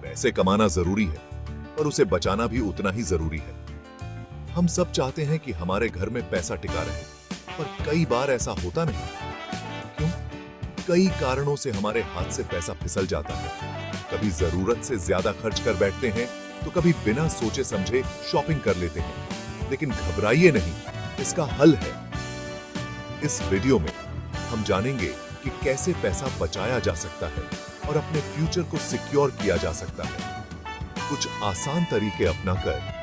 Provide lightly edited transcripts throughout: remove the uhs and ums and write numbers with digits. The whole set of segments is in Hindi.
पैसे कमाना जरूरी है, पर उसे बचाना भी उतना ही जरूरी है। हम सब चाहते हैं कि हमारे घर में पैसा टिका रहे, पर कई बार ऐसा होता नहीं। क्यों? कई कारणों से हमारे हाथ से पैसा फिसल जाता है। कभी जरूरत से ज्यादा खर्च कर बैठते हैं, तो कभी बिना सोचे समझे शॉपिंग कर लेते हैं। लेकिन घबराइए नहीं, इसका हल है। इस वीडियो में हम जानेंगे कि कैसे पैसा बचाया जा सकता है और अपने फ्यूचर को सिक्योर किया जा सकता है। कुछ आसान तरीके अपनाकर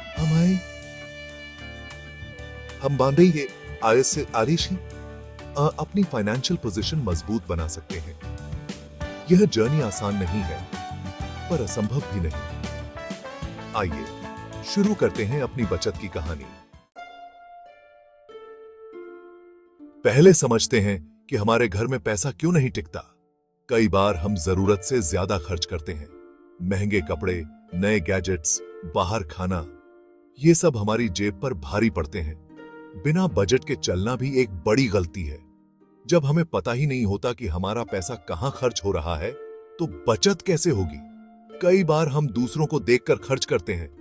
हम बांधेंगे आरिशी अपनी फाइनेंशियल पोजीशन मजबूत बना सकते हैं। यह जर्नी आसान नहीं है, पर असंभव भी नहीं। आइए शुरू करते हैं अपनी बचत की कहानी। पहले समझते हैं कि हमारे घर में पैसा क्यों नहीं टिकता। कई बार हम जरूरत से ज्यादा खर्च करते हैं। महंगे कपड़े, नए गैजेट्स, बाहर खाना, ये सब हमारी जेब पर भारी पड़ते हैं। बिना बजट के चलना भी एक बड़ी गलती है। जब हमें पता ही नहीं होता कि हमारा पैसा कहां खर्च हो रहा है, तो बचत कैसे होगी? कई बार हम दूसरों को देखकर खर्च करते हैं।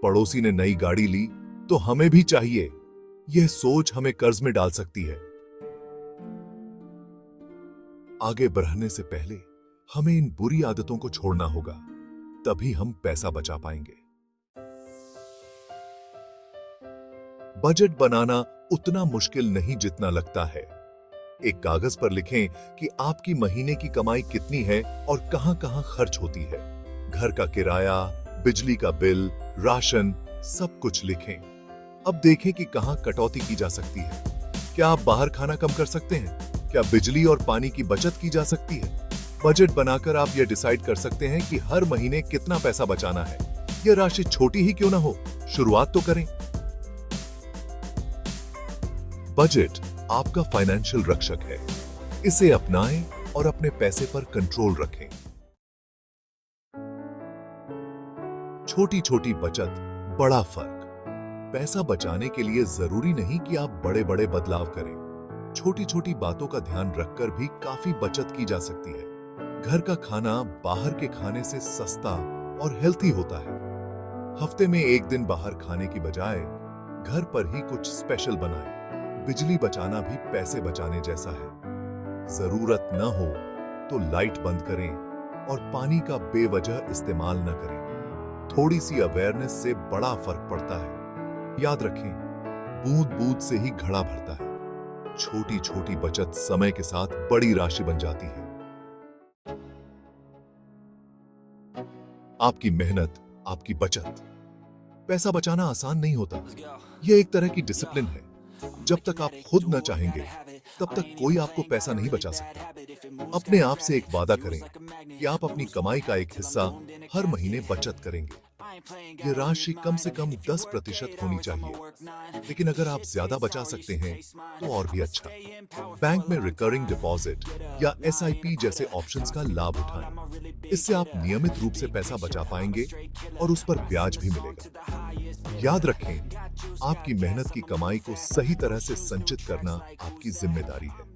पड़ोसी ने नई गाड़ी ली तो हमें भी चाहिए। यह सोच हमें कर्ज में डाल सकती है। आगे बढ़ने से पहले हमें इन बुरी आदतों को छोड़ना होगा, तभी हम पैसा बचा पाएंगे। बजट बनाना उतना मुश्किल नहीं जितना लगता है। एक कागज पर लिखें कि आपकी महीने की कमाई कितनी है और कहां-कहां खर्च होती है। घर का किराया, बिजली का बिल, राशन, सब कुछ लिखें। अब देखें कि कहां कटौती की जा सकती है। क्या आप बाहर खाना कम कर सकते हैं? क्या बिजली और पानी की बचत की जा सकती है? बजट बनाकर आप यह डिसाइड कर सकते हैं कि हर महीने कितना पैसा बचाना है। यह राशि छोटी ही क्यों ना हो, शुरुआत तो करें। बजट आपका फाइनेंशियल रक्षक है। इसे अपनाएं और अपने पैसे पर कंट्रोल रखें। छोटी छोटी बचत, बड़ा फर्क। पैसा बचाने के लिए जरूरी नहीं कि आप बड़े बड़े बदलाव करें। छोटी छोटी बातों का ध्यान रखकर भी काफी बचत की जा सकती है। घर का खाना बाहर के खाने से सस्ता और हेल्थी होता है। हफ्ते में एक दिन बाहर खाने की बजाय घर पर ही कुछ स्पेशल बनाएं। बिजली बचाना भी पैसे बचाने जैसा है। जरूरत न हो तो लाइट बंद करें और पानी का बेवजह इस्तेमाल न करें। थोड़ी सी अवेयरनेस से बड़ा फर्क पड़ता है। याद रखें, बूंद बूंद से ही घड़ा भरता है। छोटी छोटी बचत समय के साथ बड़ी राशि बन जाती है। आपकी मेहनत, आपकी बचत। पैसा बचाना आसान नहीं होता। यह एक तरह की डिसिप्लिन है। जब तक आप खुद न चाहेंगे, तब तक कोई आपको पैसा नहीं बचा सकता। अपने आप से एक वादा करें कि आप अपनी कमाई का एक हिस्सा हर महीने बचत करेंगे। ये राशि कम से कम 10% होनी चाहिए, लेकिन अगर आप ज्यादा बचा सकते हैं तो और भी अच्छा। बैंक में रिकरिंग डिपॉजिट या एसआईपी जैसे ऑप्शंस का लाभ उठाएं। इससे आप नियमित रूप से पैसा बचा पाएंगे और उस पर ब्याज भी मिलेगा। याद रखें, आपकी मेहनत की कमाई को सही तरह से संचित करना आपकी जिम्मेदारी है।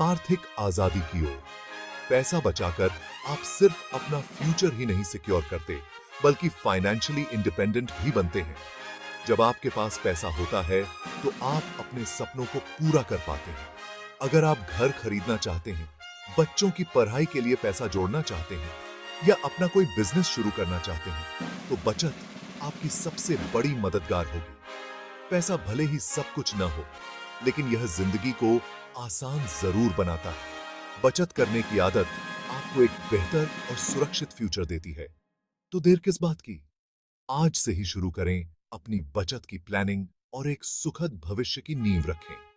आर्थिक आजादी की ओर। पैसा बचाकर आप सिर्फ अपना फ्यूचर ही नहीं सिक्योर करते, बल्कि फाइनेंशियली इंडिपेंडेंट भी बनते हैं। जब आपके पास पैसा होता है तो आप अपने सपनों को पूरा कर पाते हैं। अगर आप घर खरीदना चाहते हैं, बच्चों की पढ़ाई के लिए पैसा जोड़ना चाहते हैं या अपना कोई बिजनेस शुरू करना चाहते हैं, तो बचत आपकी सबसे बड़ी मददगार होगी। पैसा भले ही सब कुछ न हो, लेकिन यह जिंदगी को आसान जरूर बनाता है। बचत करने की आदत आपको एक बेहतर और सुरक्षित फ्यूचर देती है। तो देर किस बात की? आज से ही शुरू करें। अपनी बचत की प्लानिंग और एक सुखद भविष्य की नींव रखें।